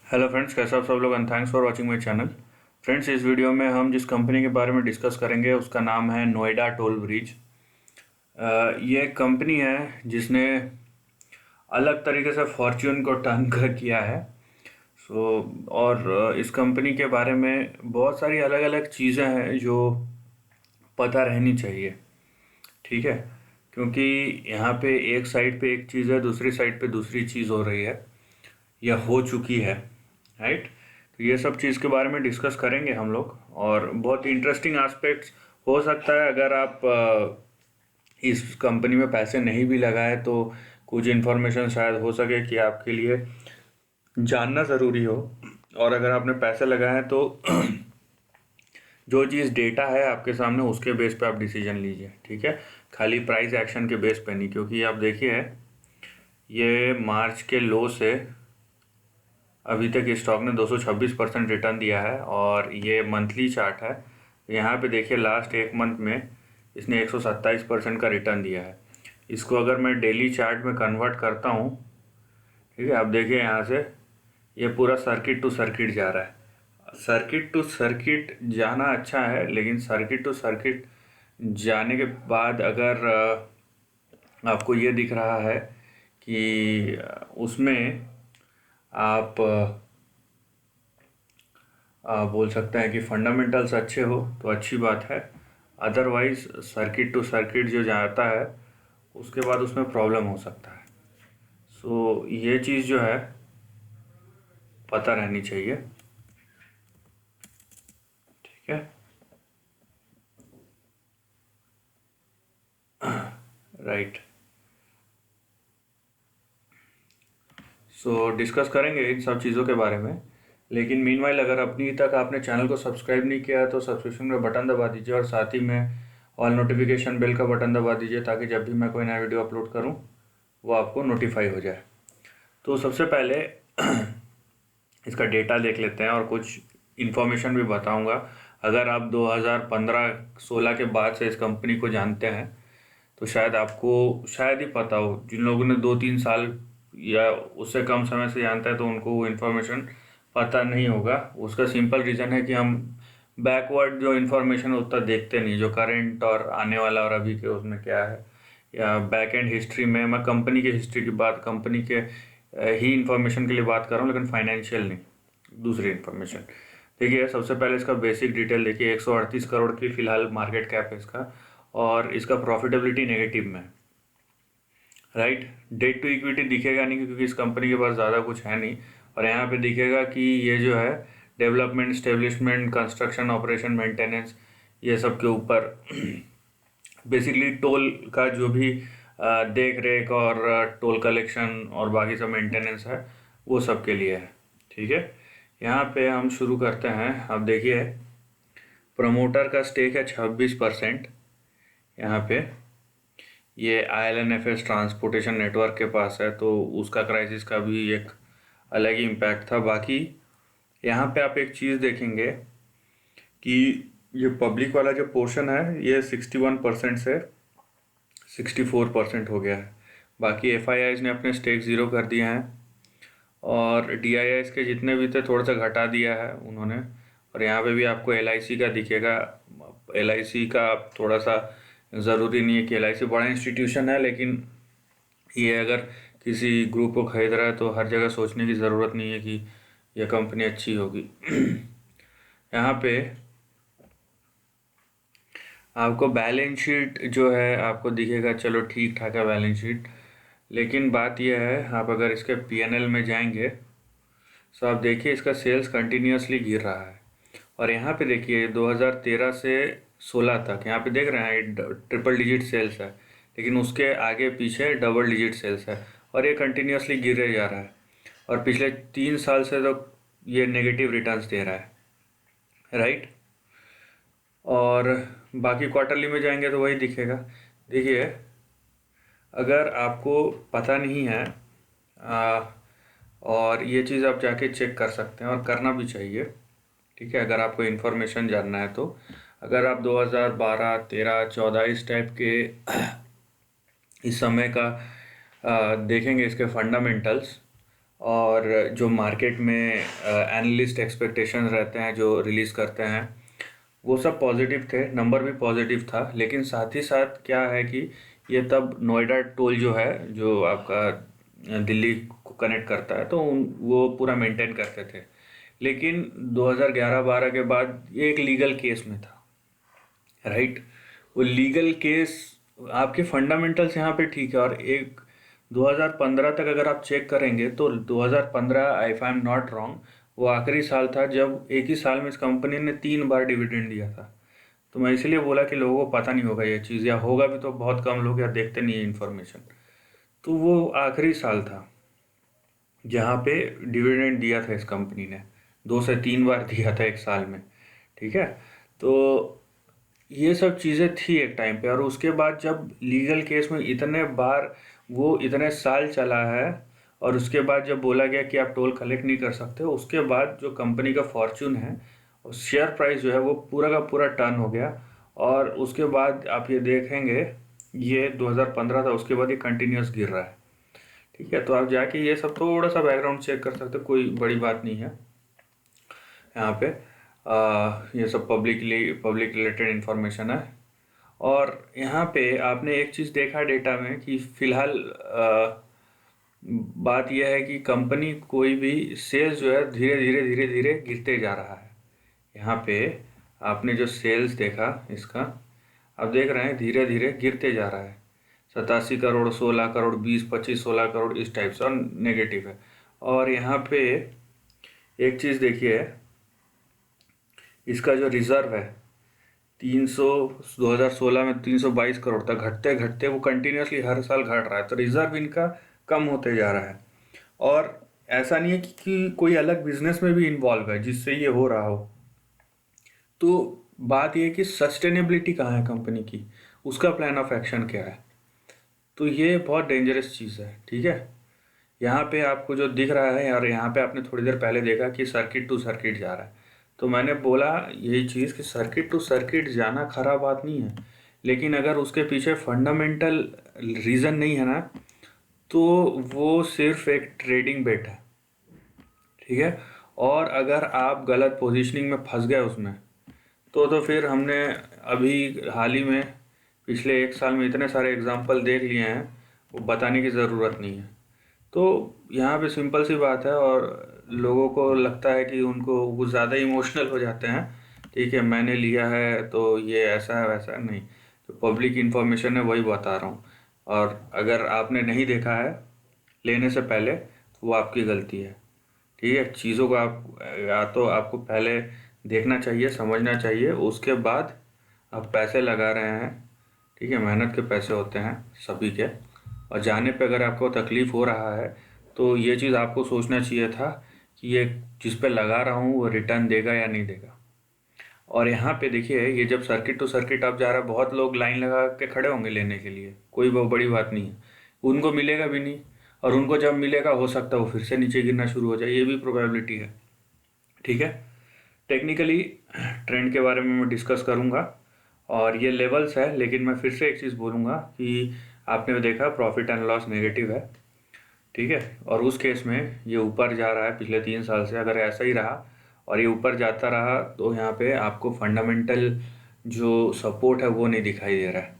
Hello friends, कैसे आप सब लोग and thanks for watching my channel. Friends, इस वीडियो में हम जिस कंपनी के बारे में डिस्कस करेंगे उसका नाम है नोएडा टोल ब्रिज। ये एक कंपनी है जिसने अलग तरीके से फॉर्च्यून को टर्न कर किया है। और इस कंपनी के बारे में बहुत सारी अलग अलग चीज़ें हैं जो पता रहनी चाहिए। ठीक है, क्योंकि यहाँ पे एक साइड पे एक चीज़ है, दूसरी साइड पे दूसरी चीज़ हो रही है या हो चुकी है। राइट, तो ये सब चीज़ के बारे में डिस्कस करेंगे हम लोग, और बहुत इंटरेस्टिंग एस्पेक्ट्स हो सकता है। अगर आप इस कंपनी में पैसे नहीं भी लगाए तो कुछ इन्फॉर्मेशन शायद हो सके कि आपके लिए जानना ज़रूरी हो। और अगर आपने पैसे लगाए हैं तो जो चीज़ डेटा है आपके सामने उसके बेस पे आप डिसीजन लीजिए। ठीक है, खाली प्राइस एक्शन के बेस पे नहीं, क्योंकि आप देखिए ये मार्च के लो से अभी तक स्टॉक ने 226% रिटर्न दिया है, और ये मंथली चार्ट है। यहाँ पे देखिए लास्ट एक मंथ में इसने 127% का रिटर्न दिया है। इसको अगर मैं डेली चार्ट में कन्वर्ट करता हूँ, ठीक है, आप देखिए यहाँ से ये पूरा सर्किट टू सर्किट जा रहा है। सर्किट टू सर्किट जाना अच्छा है, लेकिन सर्किट टू सर्किट जाने के बाद अगर आपको ये दिख रहा है कि उसमें आप बोल सकते हैं कि फंडामेंटल्स अच्छे हो तो अच्छी बात है। अदरवाइज सर्किट टू सर्किट जो जाता है उसके बाद उसमें प्रॉब्लम हो सकता है। ये चीज़ जो है पता रहनी चाहिए। ठीक है, राइट। डिस्कस करेंगे इन सब चीज़ों के बारे में, लेकिन मीनवाइल अगर अभी तक आपने चैनल को सब्सक्राइब नहीं किया है तो सब्सक्रिप्शन का बटन दबा दीजिए, और साथ ही में ऑल नोटिफिकेशन बेल का बटन दबा दीजिए, ताकि जब भी मैं कोई नया वीडियो अपलोड करूं वो आपको नोटिफाई हो जाए। तो सबसे पहले इसका डेटा देख लेते हैं और कुछ इन्फॉर्मेशन भी बताऊंगा। अगर आप 2015-16 के बाद से इस कंपनी को जानते हैं तो शायद आपको शायद ही पता हो। जिन लोगों ने 2-3 साल या उससे कम समय से जानता है तो उनको वो इन्फॉर्मेशन पता नहीं होगा। उसका सिंपल रीज़न है कि हम बैकवर्ड जो इन्फॉर्मेशन है उतना देखते नहीं, जो करंट और आने वाला और अभी के उसमें क्या है, या बैक एंड हिस्ट्री में। मैं कंपनी की हिस्ट्री की बात, कंपनी के ही इन्फॉर्मेशन के लिए बात कर रहा हूँ, लेकिन फाइनेंशियल नहीं, दूसरी इन्फॉर्मेशन। देखिए सबसे पहले इसका बेसिक डिटेल देखिए, 138 करोड़ की फिलहाल मार्केट कैप है इसका, और इसका प्रॉफिटेबिलिटी नेगेटिव में है। राइट, डेट टू इक्विटी दिखेगा नहीं क्योंकि इस कंपनी के पास ज़्यादा कुछ है नहीं। और यहाँ पे दिखेगा कि ये जो है development, establishment, construction, operation, maintenance, ये सब के ऊपर बेसिकली टोल का जो भी देख रेख और टोल कलेक्शन और बाकी सब मेंटेनेंस है वो सब के लिए है। ठीक है, यहाँ पे हम शुरू करते हैं। अब देखिए प्रमोटर का स्टेक है 26%। यहाँ पे ये IL&FS ट्रांसपोर्टेशन नेटवर्क के पास है, तो उसका क्राइसिस का भी एक अलग ही इम्पैक्ट था। बाकी यहाँ पे आप एक चीज़ देखेंगे कि ये पब्लिक वाला जो पोर्शन है ये 61% से 64% हो गया है। बाकी FIIs ने अपने स्टेक ज़ीरो कर दिए हैं, और DIIs के जितने भी थे थोड़ा सा घटा दिया है उन्होंने। और यहाँ पे भी आपको LIC का दिखेगा। LIC का थोड़ा सा ज़रूरी नहीं है कि LIC बड़ा इंस्टीट्यूशन है, लेकिन ये अगर किसी ग्रुप को खरीद रहा है तो हर जगह सोचने की ज़रूरत नहीं है कि यह कंपनी अच्छी होगी। यहाँ पे आपको बैलेंस शीट जो है आपको दिखेगा, चलो ठीक ठाक है बैलेंस शीट, लेकिन बात यह है आप अगर इसके PNL में जाएंगे तो आप देखिए इसका सेल्स कंटिन्यूसली गिर रहा है। और यहाँ पे देखिए 2013 से 16 तक यहाँ पे देख रहे हैं ट्रिपल डिजिट सेल्स है, लेकिन उसके आगे पीछे डबल डिजिट सेल्स है, और ये कंटिन्यूसली गिरे जा रहा है। और पिछले 3 साल से तो ये नेगेटिव रिटर्न्स दे रहा है। राइट, और बाकी क्वार्टरली में जाएंगे तो वही दिखेगा। देखिए अगर आपको पता नहीं है और ये चीज़ आप जाके चेक कर सकते हैं और करना भी चाहिए। ठीक है, अगर आपको इन्फॉर्मेशन जानना है तो अगर आप 2012, 13, 14 इस टाइप के इस समय का देखेंगे इसके फंडामेंटल्स, और जो मार्केट में एनालिस्ट एक्सपेक्टेशन रहते हैं जो रिलीज़ करते हैं वो सब पॉजिटिव थे, नंबर भी पॉजिटिव था। लेकिन साथ ही साथ क्या है कि ये तब नोएडा टोल जो है जो आपका दिल्ली को कनेक्ट करता है तो वो पूरा मेंटेन करते थे। लेकिन 2011-12 के बाद ये एक लीगल केस में था, राइट। वो लीगल केस, आपके फंडामेंटल्स यहाँ पे ठीक है। और एक 2015 तक अगर आप चेक करेंगे तो 2015, if I am not wrong, वो आखिरी साल था जब एक ही साल में इस कंपनी ने 3 बार डिविडेंड दिया था। तो मैं इसलिए बोला कि लोगों को पता नहीं होगा ये चीज़, या होगा भी तो बहुत कम लोग या देखते नहीं है इन्फॉर्मेशन। तो वो आखिरी साल था जहाँ पे डिविडेंड दिया था इस कंपनी ने, 2 से 3 बार दिया था एक साल में, ठीक है। तो ये सब चीज़ें थी एक टाइम पे। और उसके बाद जब लीगल केस में इतने बार वो इतने साल चला है, और उसके बाद जब बोला गया कि आप टोल कलेक्ट नहीं कर सकते, उसके बाद जो कंपनी का फॉर्च्यून है और शेयर प्राइस जो है वो पूरा का पूरा टर्न हो गया। और उसके बाद आप ये देखेंगे, ये 2015 था, उसके बाद ये कंटिन्यूस गिर रहा है, ठीक है। तो आप जाके ये सब थोड़ा सा बैकग्राउंड चेक कर सकते हो, कोई बड़ी बात नहीं है यहाँ पे। ये सब पब्लिक रिलेटेड इन्फॉर्मेशन है। और यहाँ पे आपने एक चीज़ देखा डेटा में कि फ़िलहाल बात यह है कि कंपनी कोई भी सेल्स जो है धीरे धीरे धीरे धीरे गिरते जा रहा है। यहाँ पे आपने जो सेल्स देखा इसका, आप देख रहे हैं धीरे धीरे गिरते जा रहा है। 87 करोड़, 16 करोड़, 20, 25, 16 करोड़ इस टाइप से, और नेगेटिव है। और यहाँ पे एक चीज़ देखिए, इसका जो रिज़र्व है 300, 2016 में 322 करोड़ था, घटते घटते वो कंटिन्यूसली हर साल घट रहा है। तो रिज़र्व इनका कम होते जा रहा है। और ऐसा नहीं है कि कोई अलग बिजनेस में भी इन्वॉल्व है जिससे ये हो रहा हो। तो बात ये है कि सस्टेनेबिलिटी कहाँ है कंपनी की, उसका प्लान ऑफ एक्शन क्या है। तो ये बहुत डेंजरस चीज़ है, ठीक है। यहाँ पे आपको जो दिख रहा है, और यहाँ पे आपने थोड़ी देर पहले देखा कि सर्किट टू सर्किट जा रहा है। तो मैंने बोला यही चीज़ कि सर्किट टू सर्किट जाना खराब बात नहीं है, लेकिन अगर उसके पीछे फंडामेंटल रीज़न नहीं है ना, तो वो सिर्फ एक ट्रेडिंग बेट है, ठीक है। और अगर आप गलत पोजीशनिंग में फंस गए उसमें, तो फिर हमने अभी हाल ही में पिछले एक साल में इतने सारे एग्जाम्पल देख लिए हैं, वो बताने की ज़रूरत नहीं है। तो यहाँ पे सिंपल सी बात है। और लोगों को लगता है कि उनको वो ज़्यादा इमोशनल हो जाते हैं, ठीक है, मैंने लिया है तो ये ऐसा है वैसा है, नहीं। तो पब्लिक इन्फॉर्मेशन है वही बता रहा हूँ। और अगर आपने नहीं देखा है लेने से पहले तो वो आपकी गलती है, ठीक है। चीज़ों को आप या तो आपको पहले देखना चाहिए, समझना चाहिए, उसके बाद आप पैसे लगा रहे हैं, ठीक है, मेहनत के पैसे होते हैं सभी के। और जाने पे अगर आपको तकलीफ़ हो रहा है तो ये चीज़ आपको सोचना चाहिए था कि ये जिस पे लगा रहा हूँ वो रिटर्न देगा या नहीं देगा। और यहाँ पे देखिए, ये जब सर्किट टू सर्किट आप जा रहा है, बहुत लोग लाइन लगा के खड़े होंगे लेने के लिए, कोई बहुत बड़ी बात नहीं है, उनको मिलेगा भी नहीं। और उनको जब मिलेगा हो सकता है वो फिर से नीचे गिरना शुरू हो जाए, ये भी प्रोबेबिलिटी है, ठीक है। टेक्निकली ट्रेंड के बारे में मैं डिस्कस करूँगा और ये लेवल्स है। लेकिन मैं फिर से एक चीज़ बोलूँगा कि आपने देखा प्रॉफिट एंड लॉस नेगेटिव है, ठीक है। और उस केस में ये ऊपर जा रहा है पिछले 3 साल से। अगर ऐसा ही रहा और ये ऊपर जाता रहा तो यहाँ पे आपको फंडामेंटल जो सपोर्ट है वो नहीं दिखाई दे रहा है,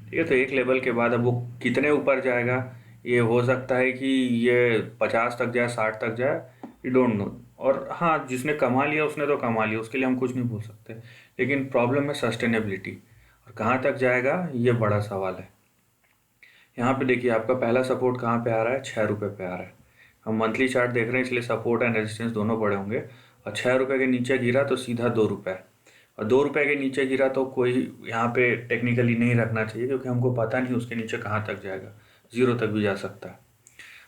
ठीक है। तो एक लेवल के बाद अब वो कितने ऊपर जाएगा, ये हो सकता है कि ये 50 तक जाए, 60 तक जाए, यू डोंट नो। और हाँ, जिसने कमा लिया उसने तो कमा लिया, उसके लिए हम कुछ नहीं बोल सकते। लेकिन प्रॉब्लम है सस्टेनेबिलिटी, और कहाँ तक जाएगा ये बड़ा सवाल है। यहाँ पे देखिए आपका पहला सपोर्ट कहाँ पे आ रहा है, 6 रुपये पे आ रहा है। हम मंथली चार्ट देख रहे हैं इसलिए सपोर्ट एंड रेजिस्टेंस दोनों बड़े होंगे। और 6 रुपये के नीचे गिरा तो सीधा 2 रुपये, और 2 रुपये के नीचे गिरा तो कोई यहाँ पे टेक्निकली नहीं रखना चाहिए, क्योंकि हमको पता नहीं उसके नीचे कहाँ तक जाएगा, 0 तक भी जा सकता है।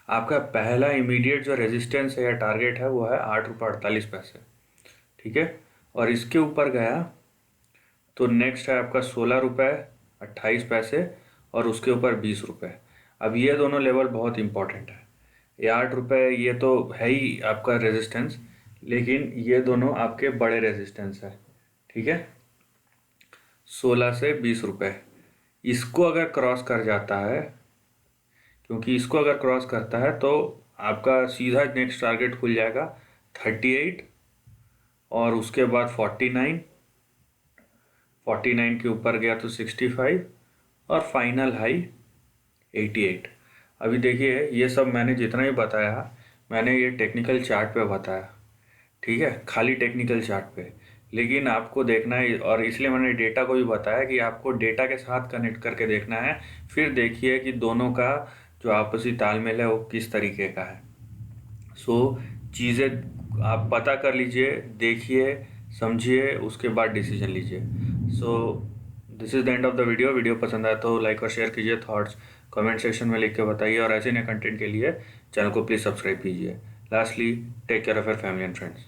आपका पहला इमीडिएट जो रेजिस्टेंस है या टारगेट है वो है 8 रुपये 48 पैसे, ठीक है। और इसके ऊपर गया तो नेक्स्ट है आपका 16 रुपये 28 पैसे, और उसके ऊपर 20 रुपये। अब ये दोनों लेवल बहुत इंपॉर्टेंट है। ये 8 रुपये ये तो है ही आपका रेजिस्टेंस, लेकिन ये दोनों आपके बड़े रेजिस्टेंस है, ठीक है। 16 से 20 रुपये, इसको अगर क्रॉस कर जाता है, क्योंकि इसको अगर क्रॉस करता है तो आपका सीधा नेक्स्ट टारगेट खुल जाएगा 38 और उसके बाद 49, 49 के ऊपर गया तो 65 और फाइनल हाई 88। अभी देखिए ये सब मैंने जितना ही बताया मैंने ये टेक्निकल चार्ट पे बताया, ठीक है, खाली टेक्निकल चार्ट पे। लेकिन आपको देखना है, और इसलिए मैंने डेटा को भी बताया कि आपको डेटा के साथ कनेक्ट करके देखना है, फिर देखिए कि दोनों का जो आपसी तालमेल है वो किस तरीके का है। सो चीज़ें आप पता कर लीजिए, देखिए, समझिए, उसके बाद डिसीजन लीजिए। So this is the end of the video. Video पसंद आया तो लाइक और शेयर कीजिए, थॉट्स कमेंट सेक्शन में लिख के बताइए, और ऐसे नए कंटेंट के लिए चैनल को प्लीज़ सब्सक्राइब कीजिए। Lastly, take care of your family and friends.